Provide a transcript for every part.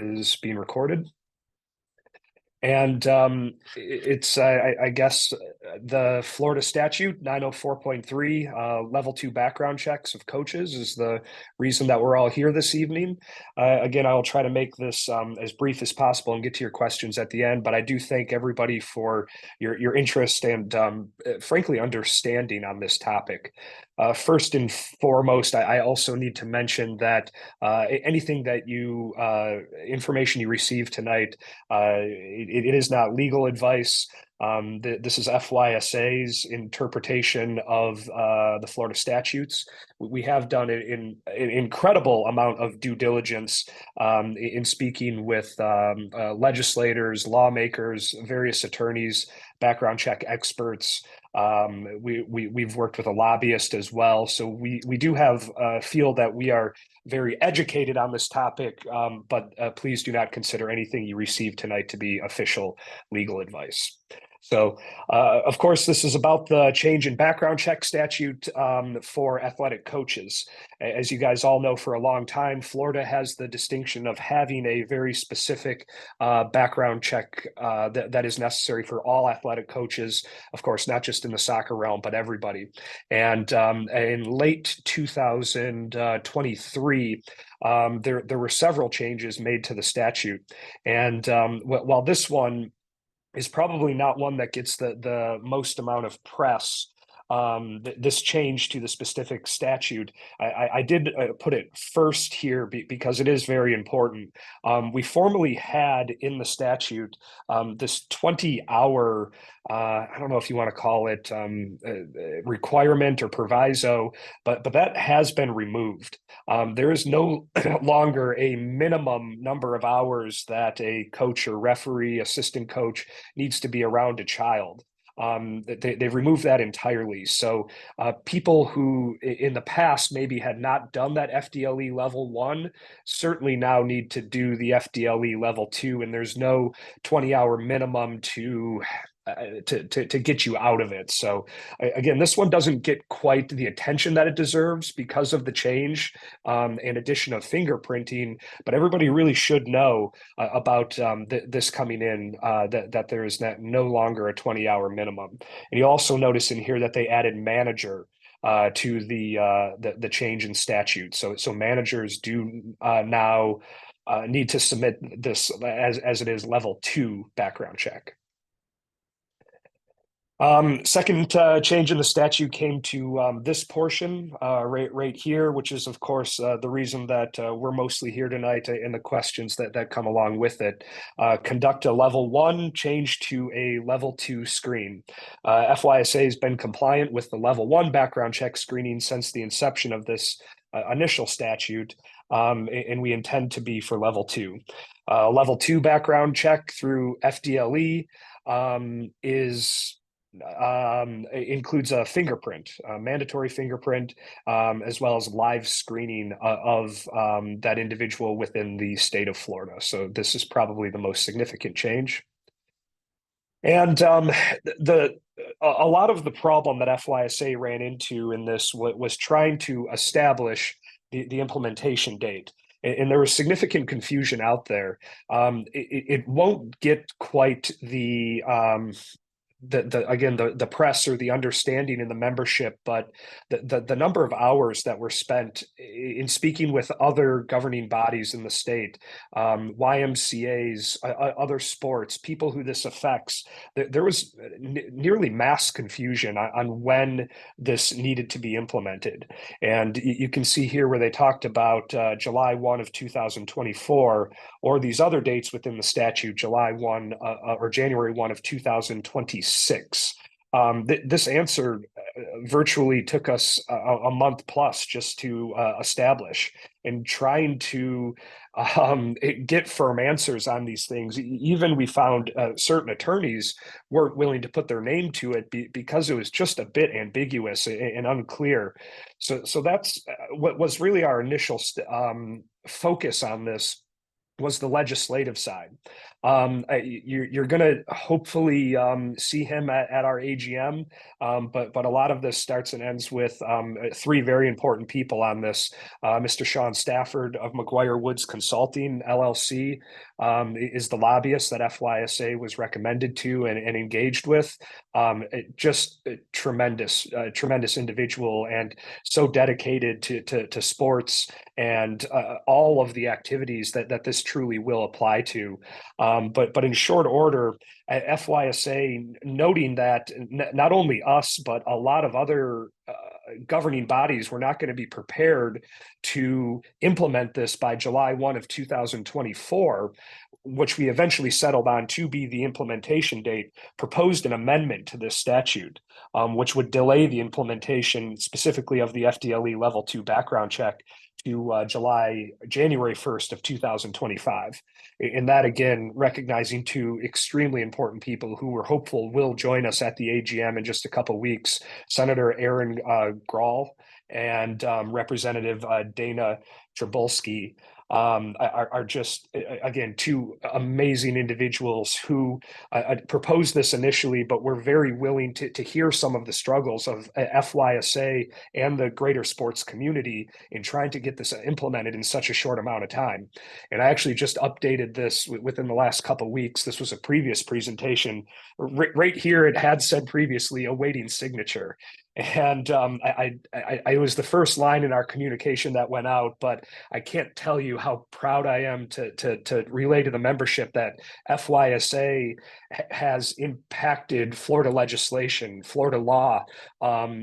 is being recorded. And I guess, the Florida statute 904.3, level 2 background checks of coaches is the reason that we're all here this evening. Again, I will try to make this as brief as possible and get to your questions at the end. But I do thank everybody for your interest and frankly, understanding on this topic. First and foremost, I also need to mention that anything that information you receive tonight, it is not legal advice. This is FYSA's interpretation of the Florida statutes. We have done an incredible amount of due diligence in speaking with legislators, lawmakers, various attorneys, background check experts. We've worked with a lobbyist as well. So we do have feel that we are very educated on this topic, but please do not consider anything you receive tonight to be official legal advice. So, of course, this is about the change in background check statute for athletic coaches. As you guys all know, for a long time, Florida has the distinction of having a very specific background check that is necessary for all athletic coaches, of course, not just in the soccer realm, but everybody. And in late 2023, there were several changes made to the statute. And while this one is probably not one that gets the most amount of press, this change to the specific statute, I did put it first here because it is very important. We formerly had in the statute this 20-hour, I don't know if you want to call it requirement or proviso, but that has been removed. There is no longer a minimum number of hours that a coach or referee, assistant coach needs to be around a child. They've removed that entirely. So people who in the past maybe had not done that FDLE level 1 certainly now need to do the FDLE level 2, and there's no 20-hour minimum to get you out of it. So again, this one doesn't get quite the attention that it deserves because of the change and addition of fingerprinting, but everybody really should know about this coming in, that there is no longer a 20-hour minimum. And you also notice in here that they added manager to the change in statute. So managers do now need to submit this as it is level 2 background check. Second change in the statute came to this portion right here, which is, of course, the reason that we're mostly here tonight and the questions that come along with it. Conduct a level 1 change to a level 2 screen. FYSA has been compliant with the level 1 background check screening since the inception of this initial statute, and we intend to be for level 2. Level 2 background check through FDLE includes a fingerprint, a mandatory fingerprint, as well as live screening of that individual within the state of Florida. So this is probably the most significant change. And a lot of the problem that FYSA ran into in this was trying to establish the implementation date. And there was significant confusion out there. It won't get quite the press or the understanding in the membership, but the number of hours that were spent in speaking with other governing bodies in the state, YMCAs, other sports, people who this affects, there was nearly mass confusion on when this needed to be implemented. And you can see here where they talked about July 1 of 2024, or these other dates within the statute, July 1 or January 1 of 2026. This answer virtually took us a month plus just to establish, and trying to get firm answers on these things. Even we found certain attorneys weren't willing to put their name to it because it was just a bit ambiguous and unclear. So that's what was really our initial focus on this. was the legislative side. You're going to hopefully see him at our AGM, but a lot of this starts and ends with three very important people on this. Mr. Sean Stafford of McGuire Woods Consulting, LLC, is the lobbyist that FYSA was recommended to and engaged with. Just a tremendous individual, and so dedicated to sports and all of the activities that this truly will apply to. But in short order, FYSA noting that not only us, but a lot of other governing bodies were not going to be prepared to implement this by July 1 of 2024, which we eventually settled on to be the implementation date, proposed an amendment to this statute, which would delay the implementation specifically of the FDLE level 2 background check to January 1st of 2025. And that, again, recognizing two extremely important people who we're hopeful will join us at the AGM in just a couple of weeks, Senator Aaron Grahl and Representative Dana Trabulski. Are just, again, two amazing individuals who proposed this initially, but were very willing to hear some of the struggles of FYSA and the greater sports community in trying to get this implemented in such a short amount of time. And I actually just updated this within the last couple of weeks. This was a previous presentation. Right here, it had said previously awaiting signature. And it was the first line in our communication that went out, but I can't tell you how proud I am to relay to the membership that FYSA has impacted Florida legislation, Florida law.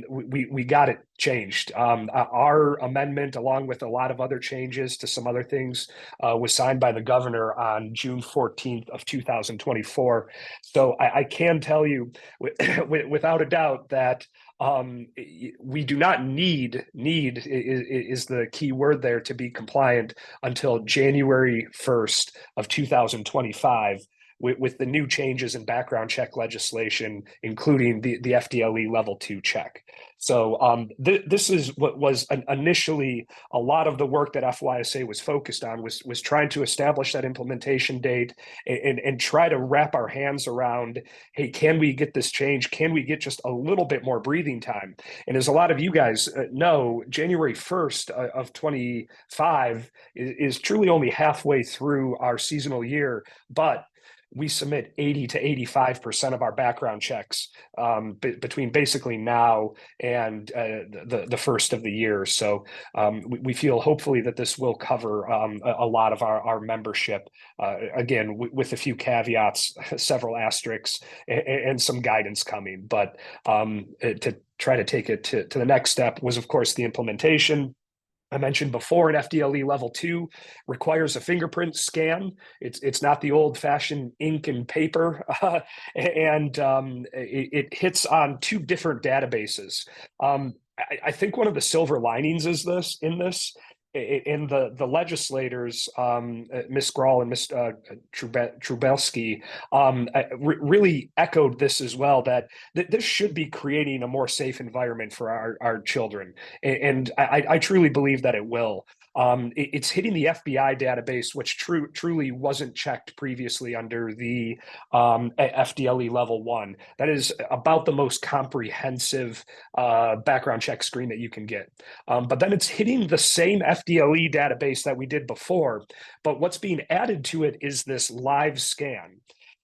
We got it changed. Our amendment, along with a lot of other changes to some other things, was signed by the governor on June 14th of 2024. So I can tell you without a doubt that we do not need is the key word there to be compliant until January 1st of 2025 with the new changes in background check legislation, including the FDLE level 2 check. So this is what was initially a lot of the work that FYSA was focused on, was trying to establish that implementation date and try to wrap our hands around, hey, can we get this change? Can we get just a little bit more breathing time? And as a lot of you guys know, January 1st of 25 is truly only halfway through our seasonal year, but we submit 80 to 85% of our background checks between basically now and the first of the year. So we feel hopefully that this will cover a lot of our membership, again, with a few caveats, several asterisks, and some guidance coming. But to try to take it to the next step was, of course, the implementation. I mentioned before, an FDLE level 2 requires a fingerprint scan. It's not the old-fashioned ink and paper, and it hits on two different databases. I think one of the silver linings is in the legislators, Ms. Grahl and Ms. Trubelski, really echoed this as well, that this should be creating a more safe environment for our children. And I truly believe that it will. It's hitting the FBI database, which truly wasn't checked previously under the FDLE level 1. That is about the most comprehensive background check screen that you can get. But then it's hitting the same FDLE database that we did before, but what's being added to it is this live scan.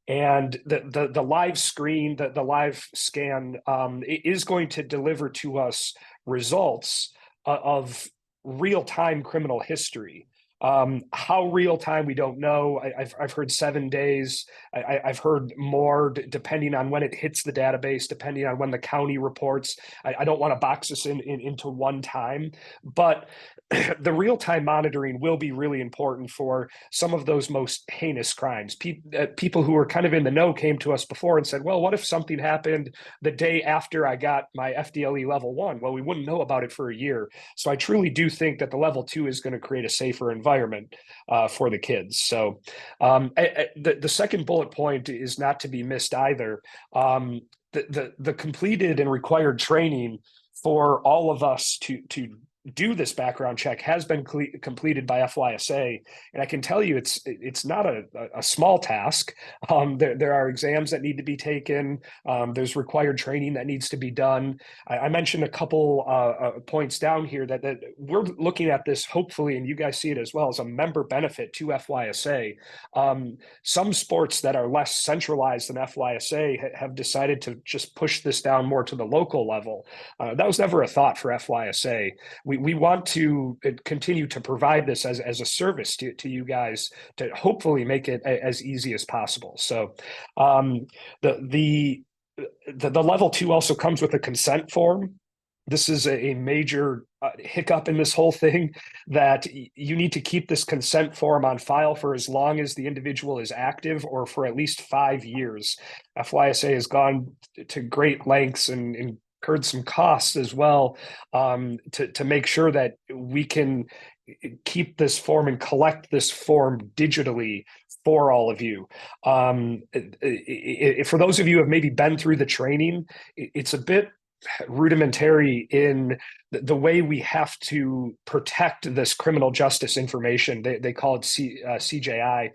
And the live screen, the live scan is going to deliver to us results of real-time criminal history. How real time, we don't know. I've heard 7 days. I've heard more, depending on when it hits the database, depending on when the county reports. I don't want to box this into one time, but the real-time monitoring will be really important for some of those most heinous crimes. People who were kind of in the know came to us before and said, well, what if something happened the day after I got my FDLE level 1? Well, we wouldn't know about it for a year. So I truly do think that the level 2 is going to create a safer environment for the kids. So the second bullet point is not to be missed either. The completed and required training for all of us to do this background check has been completed by FYSA, and I can tell you it's not a small task. There are exams that need to be taken. There's required training that needs to be done. I mentioned a couple points down here that we're looking at this hopefully, and you guys see it as well, as a member benefit to FYSA. Some sports that are less centralized than FYSA have decided to just push this down more to the local level. That was never a thought for FYSA. We want to continue to provide this as a service to you guys to hopefully make it as easy as possible. So the level 2 also comes with a consent form. This is a major hiccup in this whole thing, that you need to keep this consent form on file for as long as the individual is active, or for at least 5 years. FYSA has gone to great lengths and incurred some costs as well, to make sure that we can keep this form and collect this form digitally for all of you. For those of you who have maybe been through the training, it's a bit rudimentary in the way we have to protect this criminal justice information. They call it CJI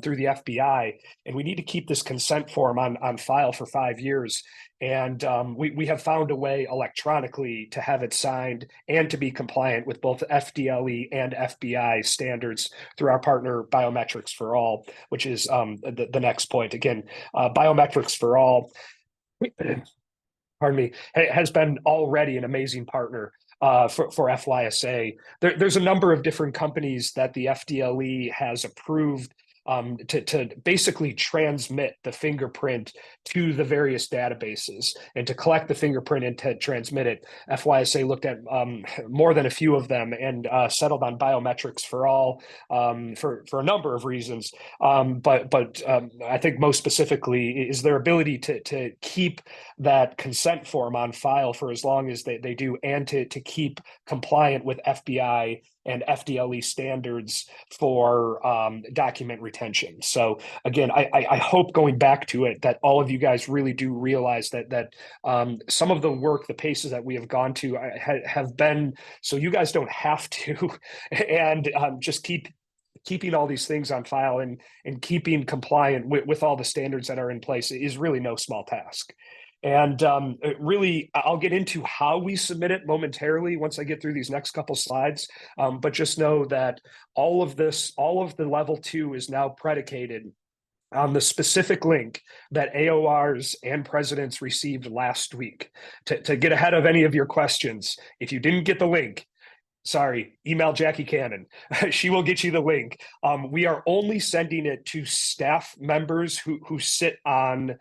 through the FBI, and we need to keep this consent form on file for 5 years. And we have found a way electronically to have it signed and to be compliant with both FDLE and FBI standards through our partner Biometrics for All, which is the next point. Again, Biometrics for All, pardon me, has been already an amazing partner for FYSA. There's a number of different companies that the FDLE has approved to basically transmit the fingerprint to the various databases and to collect the fingerprint and to transmit it. FYSA looked at more than a few of them and settled on Biometrics for All for a number of reasons. But I think most specifically is their ability to keep that consent form on file for as long as they do, and to keep compliant with FBI and FDLE standards for document retention. So again, I hope, going back to it, that all of you guys really do realize that some of the work, the paces that we have gone to have been so you guys don't have to, and just keeping all these things on file and keeping compliant with all the standards that are in place is really no small task. And really, I'll get into how we submit it momentarily once I get through these next couple slides. But just know that all of the level 2 is now predicated on the specific link that AORs and presidents received last week. To get ahead of any of your questions, if you didn't get the link, sorry, email Jackie Cannon. She will get you the link. We are only sending it to staff members who sit on,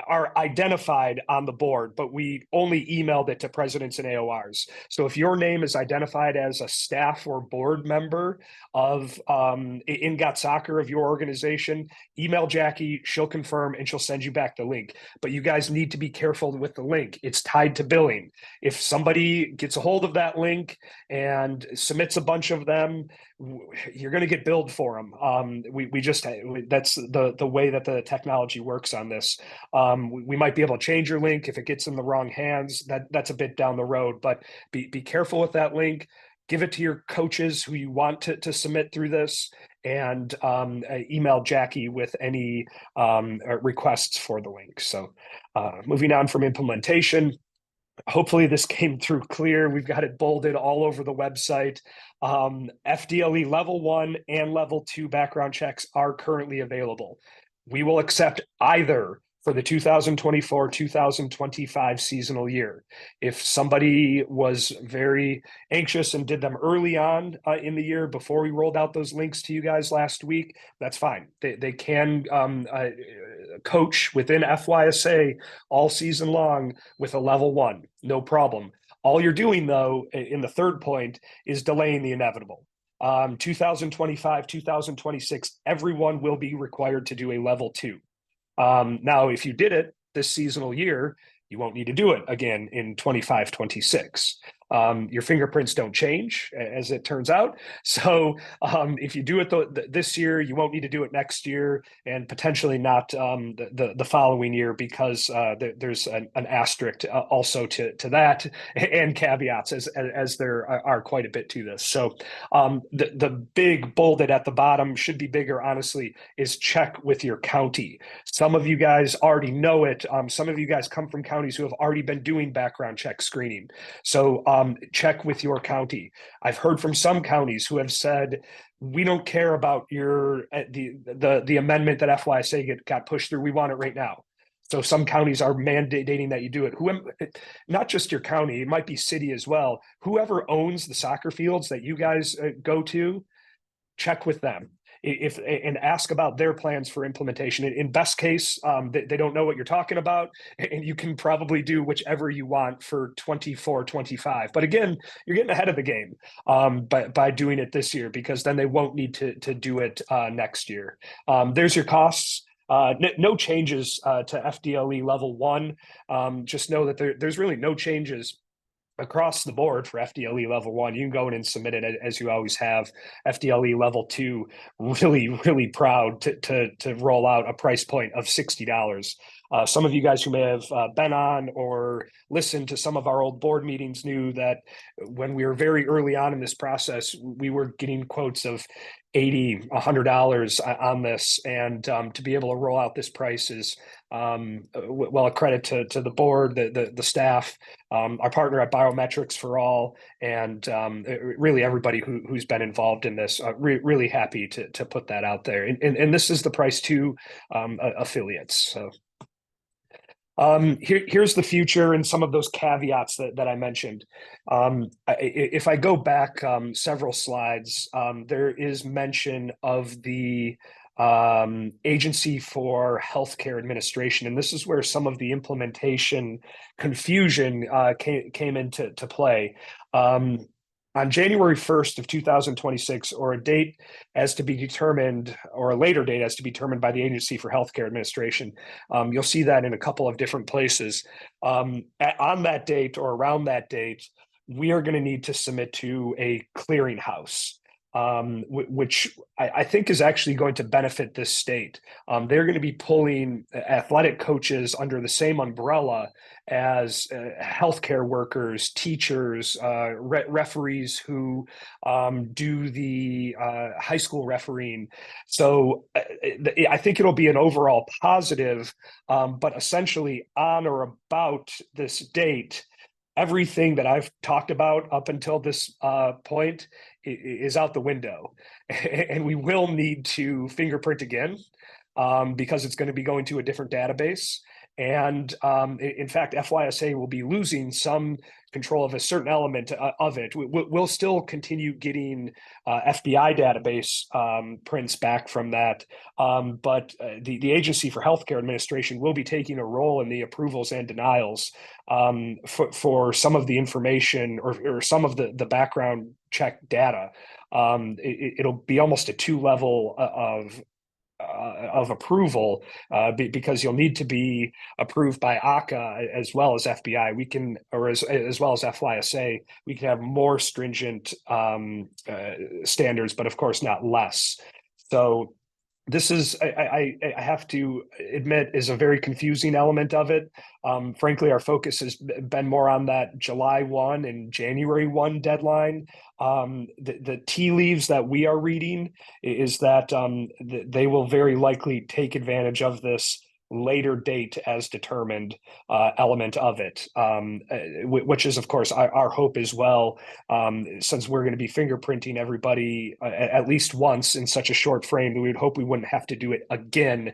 are identified on the board, but we only emailed it to presidents and AORs. So if your name is identified as a staff or board member of in GotSoccer of your organization, email Jackie, she'll confirm, and she'll send you back the link. But you guys need to be careful with the link. It's tied to billing. If somebody gets a hold of that link and submits a bunch of them, you're going to get billed for them. That's the way that the technology works on this. We might be able to change your link if it gets in the wrong hands. That's a bit down the road, but be careful with that link. Give it to your coaches who you want to submit through this, and email Jackie with any requests for the link. So moving on from implementation, hopefully this came through clear. We've got it bolded all over the website. FDLE level 1 and level 2 background checks are currently available. We will accept either for the 2024-2025 seasonal year. If somebody was very anxious and did them early on in the year before we rolled out those links to you guys last week, that's fine. They can coach within FYSA all season long with a level 1, no problem. All you're doing, though, in the third point, is delaying the inevitable. 2025, 2026, everyone will be required to do a level 2. Now, if you did it this seasonal year, you won't need to do it again in 25, 26. Your fingerprints don't change, as it turns out. So if you do it this year, you won't need to do it next year, and potentially not the following year, because there's an asterisk also to that, and caveats, as there are quite a bit to this. So the big bolded at the bottom, should be bigger, honestly, is check with your county. Some of you guys already know it. Some of you guys come from counties who have already been doing background check screening. So check with your county. I've heard from some counties who have said, we don't care about the amendment that FYSA got pushed through. We want it right now. So some counties are mandating that you do it. Not just your county, it might be city as well. Whoever owns the soccer fields that you guys go to, check with them and ask about their plans for implementation. In best case, they don't know what you're talking about, and you can probably do whichever you want for 24, 25. But again, you're getting ahead of the game by doing it this year, because then they won't need to do it next year. There's your costs. No changes to FDLE level 1. Just know that there's really no changes across the board for FDLE level 1. You can go in and submit it as you always have. FDLE level 2, really proud to roll out a price point of $60. Some of you guys who may have been on or listened to some of our old board meetings knew that when we were very early on in this process, we were getting quotes of $80, $100 on this, and to be able to roll out this price is a credit to the board, the staff, our partner at Biometrics for All, and really everybody who's been involved in this. Really happy to put that out there, and this is the price to affiliates. So here's the future and some of those caveats that I mentioned. If I go back several slides, there is mention of the Agency for Healthcare Administration, and this is where some of the implementation confusion came into play. On January 1st of 2026, or a date as to be determined, or a later date as to be determined by the Agency for Healthcare Administration. You'll see that in a couple of different places. On that date or around that date, we are going to need to submit to a clearinghouse, which I think is actually going to benefit this state. They're going to be pulling athletic coaches under the same umbrella as healthcare workers, teachers, referees who do the high school refereeing. So I think it'll be an overall positive, but essentially on or about this date, everything that I've talked about up until this point is out the window, and we will need to fingerprint again because it's going to be going to a different database. And in fact, FYSA will be losing some control of a certain element of it. We'll still continue getting FBI database prints back from that, but the Agency for Healthcare Administration will be taking a role in the approvals and denials for some of the information or some of the background check data. It'll be almost a two-level of approval because you'll need to be approved by ACA as well as FBI. We can, or as well as FYSA, we can have more stringent standards, but of course not less. So this is, I have to admit, is a very confusing element of it. Frankly, our focus has been more on that July 1 and January 1 deadline. The tea leaves that we are reading is that they will very likely take advantage of this later date as determined element of it, which is of course our hope as well, since we're going to be fingerprinting everybody at least once in such a short frame, we would hope we wouldn't have to do it again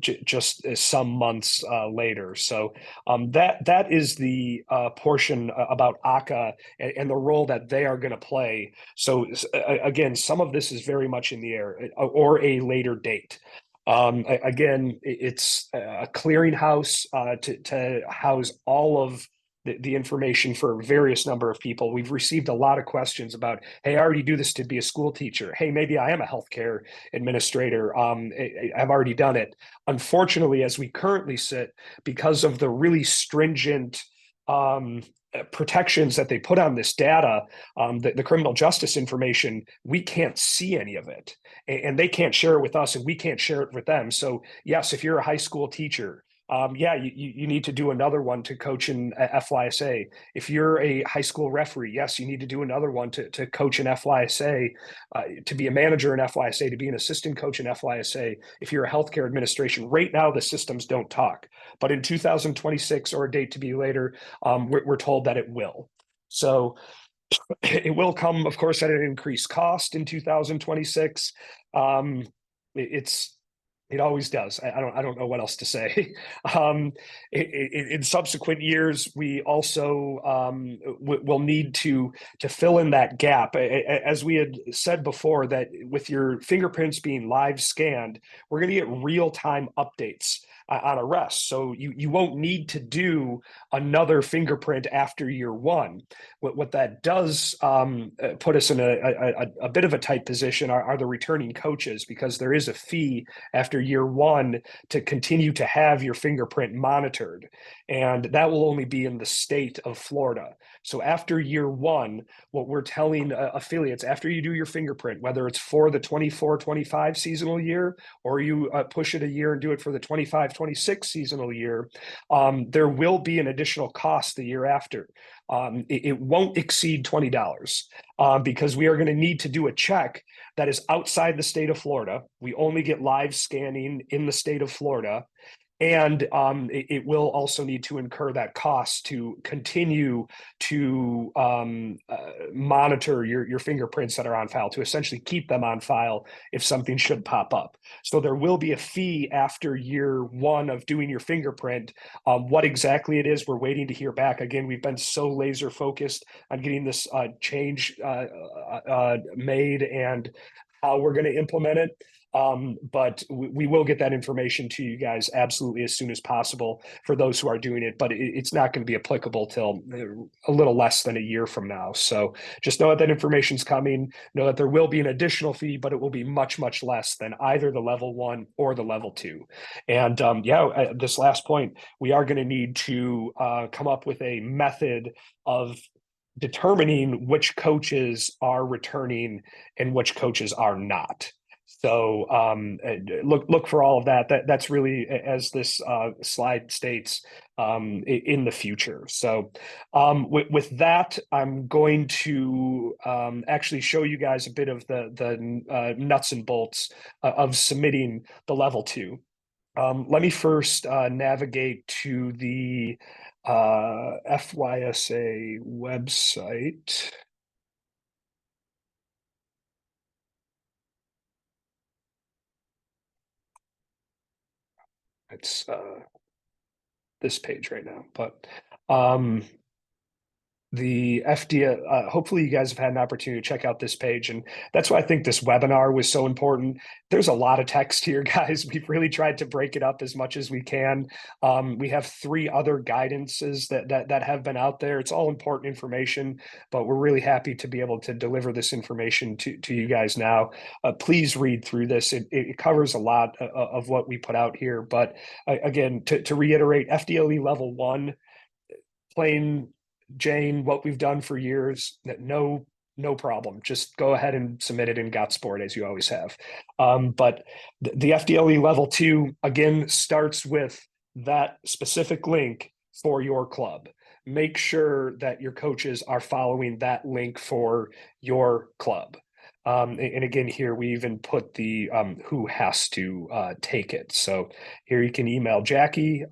just some months later. So that is the portion about ACA and the role that they are going to play. So again, some of this is very much in the air, or a later date. Again, it's a clearinghouse to house all of the information for a various number of people. We've received a lot of questions about, hey, I already do this to be a school teacher. Hey, maybe I am a healthcare administrator. I've already done it. Unfortunately, as we currently sit, because of the really stringent protections that they put on this data, the criminal justice information, we can't see any of it, and they can't share it with us, and we can't share it with them. So yes, if you're a high school teacher, yeah, you need to do another one to coach in FYSA. If you're a high school referee, yes, you need to do another one to coach in FYSA, to be a manager in FYSA, to be an assistant coach in FYSA. If you're a healthcare administration, right now the systems don't talk. But in 2026, or a date to be later, we're told that it will. So it will come, of course, at an increased cost in 2026. It's it always does. I don't know what else to say. In subsequent years, we also will need to fill in that gap. As we had said before, that with your fingerprints being live scanned, we're going to get real-time updates on arrest. So you won't need to do another fingerprint after year one. What that does put us in a bit of a tight position are the returning coaches, because there is a fee after year one to continue to have your fingerprint monitored. And that will only be in the state of Florida. So after year one, what we're telling affiliates, after you do your fingerprint, whether it's for the 24-25 seasonal year, or you push it a year and do it for the 25-26 seasonal year, there will be an additional cost the year after. It won't exceed $20, because we are going to need to do a check that is outside the state of Florida. We only get live scanning in the state of Florida. And it will also need to incur that cost to continue to monitor your fingerprints that are on file, to essentially keep them on file if something should pop up. So there will be a fee after year one of doing your fingerprint. What exactly it is, we're waiting to hear back. Again, we've been so laser focused on getting this change made and how we're going to implement it. But we will get that information to you guys absolutely as soon as possible for those who are doing it. But it's not going to be applicable till a little less than a year from now. So just know that that information's coming. Know that there will be an additional fee, but it will be much, much less than either the level 1 or the level 2. And yeah, this last point, we are going to need to come up with a method of determining which coaches are returning and which coaches are not. So look for all of that. That's really, as this slide states, in the future. So with that, I'm going to actually show you guys a bit of the nuts and bolts of submitting the level 2. Let me first navigate to the FYSA website. It's this page right now, but the FDLE, hopefully you guys have had an opportunity to check out this page. And that's why I think this webinar was so important. There's a lot of text here, guys. We've really tried to break it up as much as we can. We have 3 other guidances that have been out there. It's all important information, but we're really happy to be able to deliver this information to you guys now. Please read through this. It covers a lot of what we put out here. But again, to reiterate, FDLE level 1, plain Jane, what we've done for years, no problem. Just go ahead and submit it in GotSport as you always have. But the FDLE level 2, again, starts with that specific link for your club. Make sure that your coaches are following that link for your club. And again, here we even put the who has to take it. So here you can email Jackie.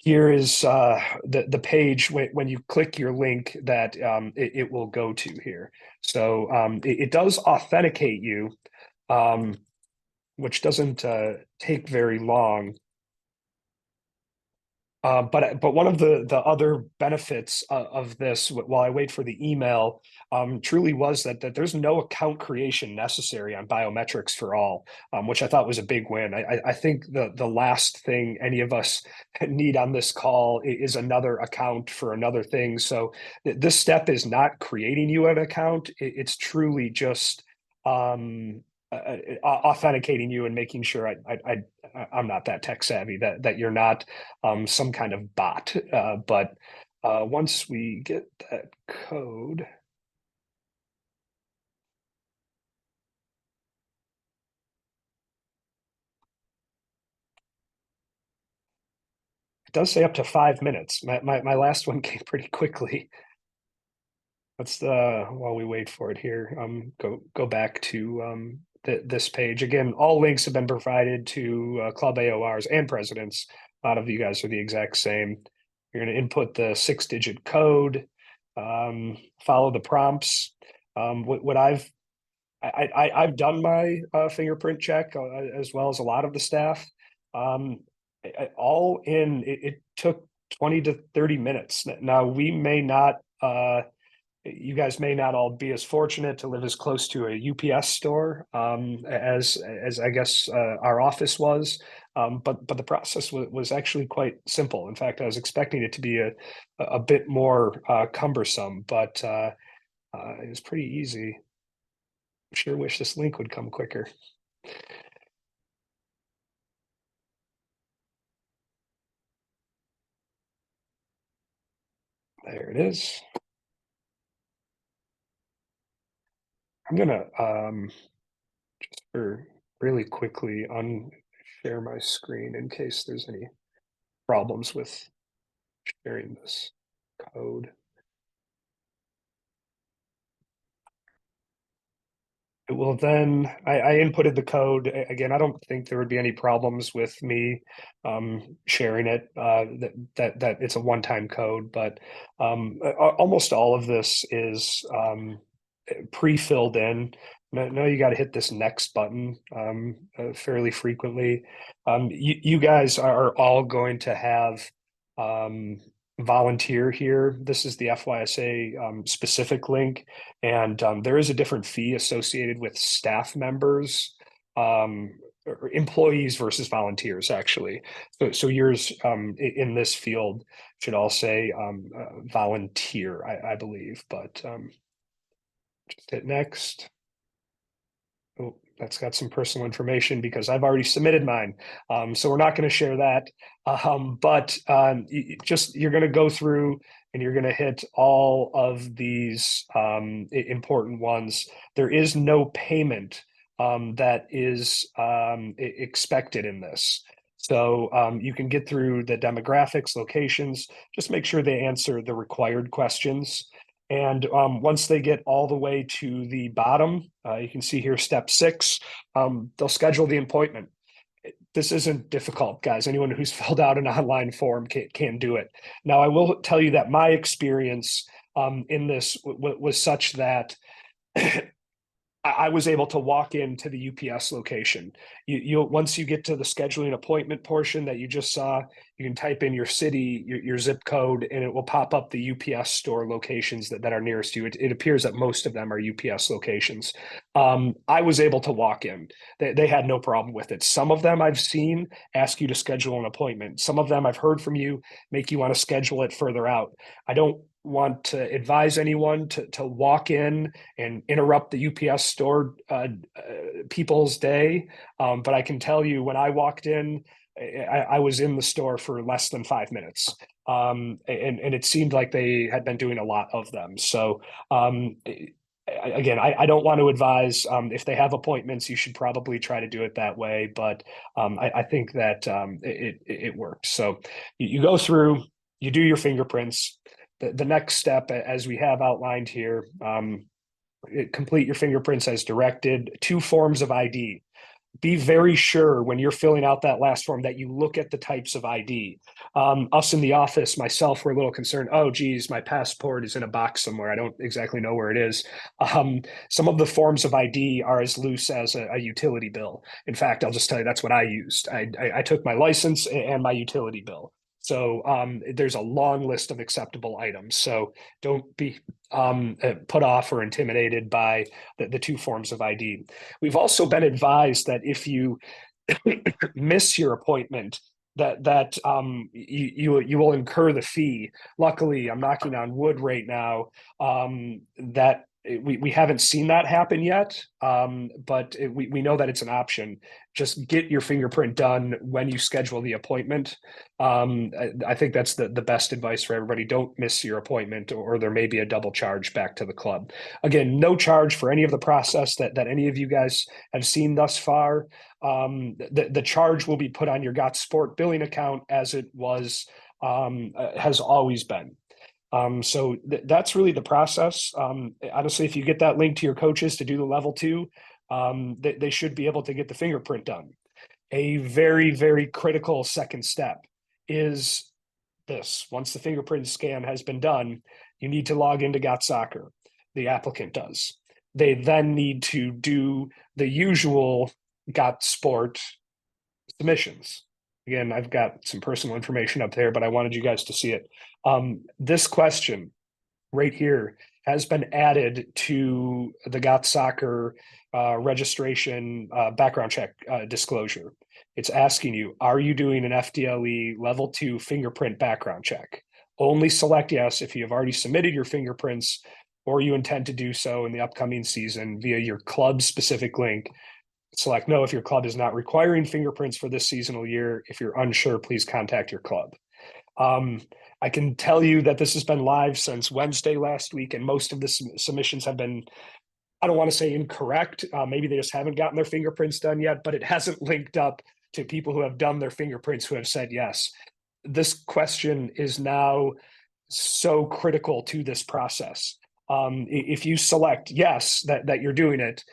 Here is the page when you click your link that it will go to here. So it does authenticate you, which doesn't take very long. But one of the other benefits of this, while I wait for the email, truly was that there's no account creation necessary on biometrics for all, which I thought was a big win. I think the last thing any of us need on this call is another account for another thing. So this step is not creating you an account. It's truly just authenticating you and making sure I'm not that tech savvy, that you're not some kind of bot. But Once we get that code, it does say up to 5 minutes. My last one came pretty quickly. Let's while we wait for it here, go back to this page again. All links have been provided to club AORs and presidents. A lot of you guys are the exact same. You're going to input the 6-digit code, follow the prompts. What I've done my fingerprint check as well as a lot of the staff. All in, it took 20 to 30 minutes. Now we may not. You guys may not all be as fortunate to live as close to a UPS store as I guess our office was, but the process was actually quite simple. In fact, I was expecting it to be a bit more cumbersome, but it was pretty easy. Sure wish this link would come quicker. There it is. I'm gonna just really quickly unshare my screen in case there's any problems with sharing this code. It will then, I inputted the code. Again, I don't think there would be any problems with me sharing it, that it's a one-time code, but almost all of this is pre-filled in. Now you got to hit this next button fairly frequently. You guys are all going to have volunteer here. This is the FYSA specific link, and there is a different fee associated with staff members, or employees versus volunteers, actually. So yours in this field should all say volunteer, I believe, but just hit next. Oh, that's got some personal information because I've already submitted mine. So we're not going to share that. But you're going to go through and you're going to hit all of these important ones. There is no payment that is expected in this. So you can get through the demographics, locations, just make sure they answer the required questions. And once they get all the way to the bottom, you can see here step 6, they'll schedule the appointment. This isn't difficult, guys. Anyone who's filled out an online form can do it. Now, I will tell you that my experience in this was such that I was able to walk into the UPS location. Once you get to the scheduling appointment portion that you just saw, you can type in your city, your zip code, and it will pop up the UPS store locations that are nearest you. It appears that most of them are UPS locations. I was able to walk in. They had no problem with it. Some of them I've seen ask you to schedule an appointment. Some of them I've heard from you make you want to schedule it further out. I don't want to advise anyone to walk in and interrupt the UPS store people's day. But I can tell you when I walked in, I was in the store for less than 5 minutes. And it seemed like they had been doing a lot of them. So again, I don't want to advise if they have appointments, you should probably try to do it that way. But I think that it works. So you go through, you do your fingerprints. The next step, as we have outlined here, complete your fingerprints as directed. 2 forms of ID. Be very sure when you're filling out that last form that you look at the types of ID. Us in the office, myself, we're a little concerned. Oh, geez, my passport is in a box somewhere. I don't exactly know where it is. Some of the forms of ID are as loose as a utility bill. In fact, I'll just tell you that's what I used. I took my license and my utility bill. So there's a long list of acceptable items. So don't be put off or intimidated by the 2 forms of ID. We've also been advised that if you miss your appointment, that you will incur the fee. Luckily, I'm knocking on wood right now that we haven't seen that happen yet, but we know that it's an option. Just get your fingerprint done when you schedule the appointment. I think that's the best advice for everybody. Don't miss your appointment, or there may be a double charge back to the club. Again, no charge for any of the process that any of you guys have seen thus far. The charge will be put on your GotSport billing account as it was has always been. So that's really the process. Honestly, if you get that link to your coaches to do the level 2, they should be able to get the fingerprint done. A very, very critical second step is this. Once the fingerprint scan has been done, you need to log into GotSoccer. The applicant does. They then need to do the usual GotSport submissions. Again, I've got some personal information up there, but I wanted you guys to see it. This question right here has been added to the GotSoccer registration background check disclosure. It's asking you, are you doing an FDLE level 2 fingerprint background check? Only select yes if you have already submitted your fingerprints or you intend to do so in the upcoming season via your club specific link. Select no if your club is not requiring fingerprints for this seasonal year. If you're unsure, please contact your club. I can tell you that this has been live since Wednesday last week, and most of the submissions have been, I don't want to say incorrect. Maybe they just haven't gotten their fingerprints done yet, but it hasn't linked up to people who have done their fingerprints who have said yes. This question is now so critical to this process. If you select yes, that you're doing it,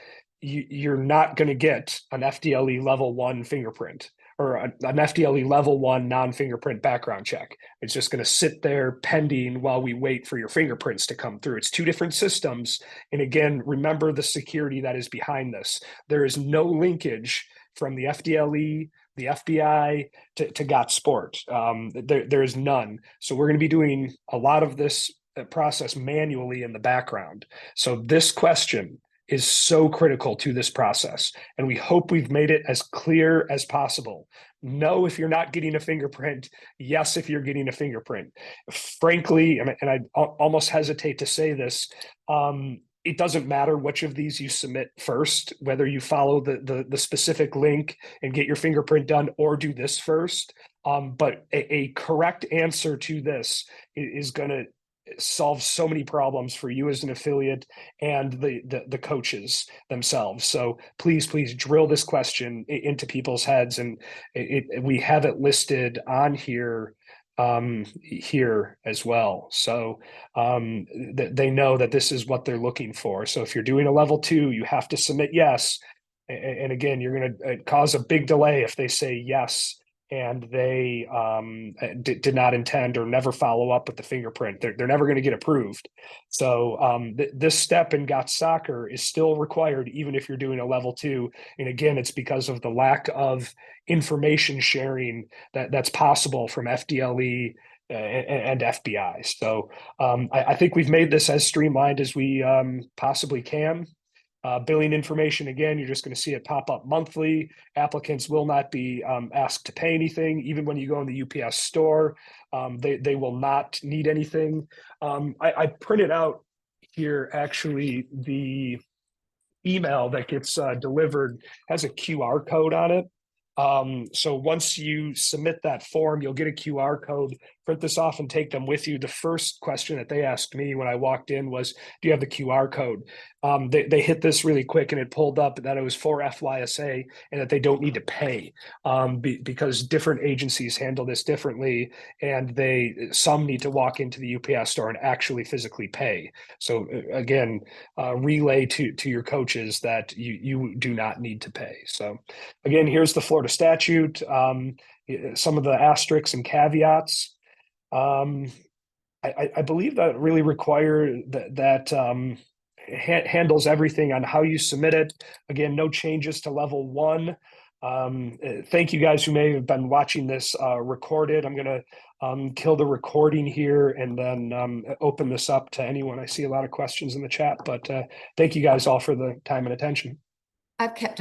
you're not going to get an FDLE level 1 fingerprint or an FDLE level 1 non-fingerprint background check. It's just going to sit there pending while we wait for your fingerprints to come through. It's 2 different systems. And again, remember the security that is behind this. There is no linkage from the FDLE, the FBI to GotSport. There is none. So we're going to be doing a lot of this process manually in the background. So this question is so critical to this process. And we hope we've made it as clear as possible. No, if you're not getting a fingerprint. Yes, if you're getting a fingerprint. Frankly, and I almost hesitate to say this, it doesn't matter which of these you submit first, whether you follow the specific link and get your fingerprint done or do this first. But a correct answer to this is going to solve so many problems for you as an affiliate and the coaches themselves. So please drill this question into people's heads, and we have it listed on here as well. So they know that this is what they're looking for. So if you're doing a level 2, you have to submit yes. And again, you're going to cause a big delay if they say yes and they did not intend or never follow up with the fingerprint. They're never going to get approved. So this step in GotSoccer is still required even if you're doing a level 2. And again, it's because of the lack of information sharing that's possible from FDLE and FBI. So I think we've made this as streamlined as we possibly can. Billing information, again, you're just going to see it pop up monthly. Applicants will not be asked to pay anything. Even when you go in the UPS store, they will not need anything. I printed out here, actually, the email that gets delivered has a QR code on it. So once you submit that form, you'll get a QR code. Print this off and take them with you. The first question that they asked me when I walked in was, do you have the QR code? They hit this really quick and it pulled up that it was for FYSA and that they don't need to pay because different agencies handle this differently, and some need to walk into the UPS store and actually physically pay. So again, relay to your coaches that you do not need to pay. So again, here's the Florida statute, some of the asterisks and caveats. I believe that really require that handles everything on how you submit it. Again, no changes to level 1. Thank you guys who may have been watching this recorded. I'm going to kill the recording here and then open this up to anyone. I see a lot of questions in the chat, but thank you guys all for the time and attention. I've kept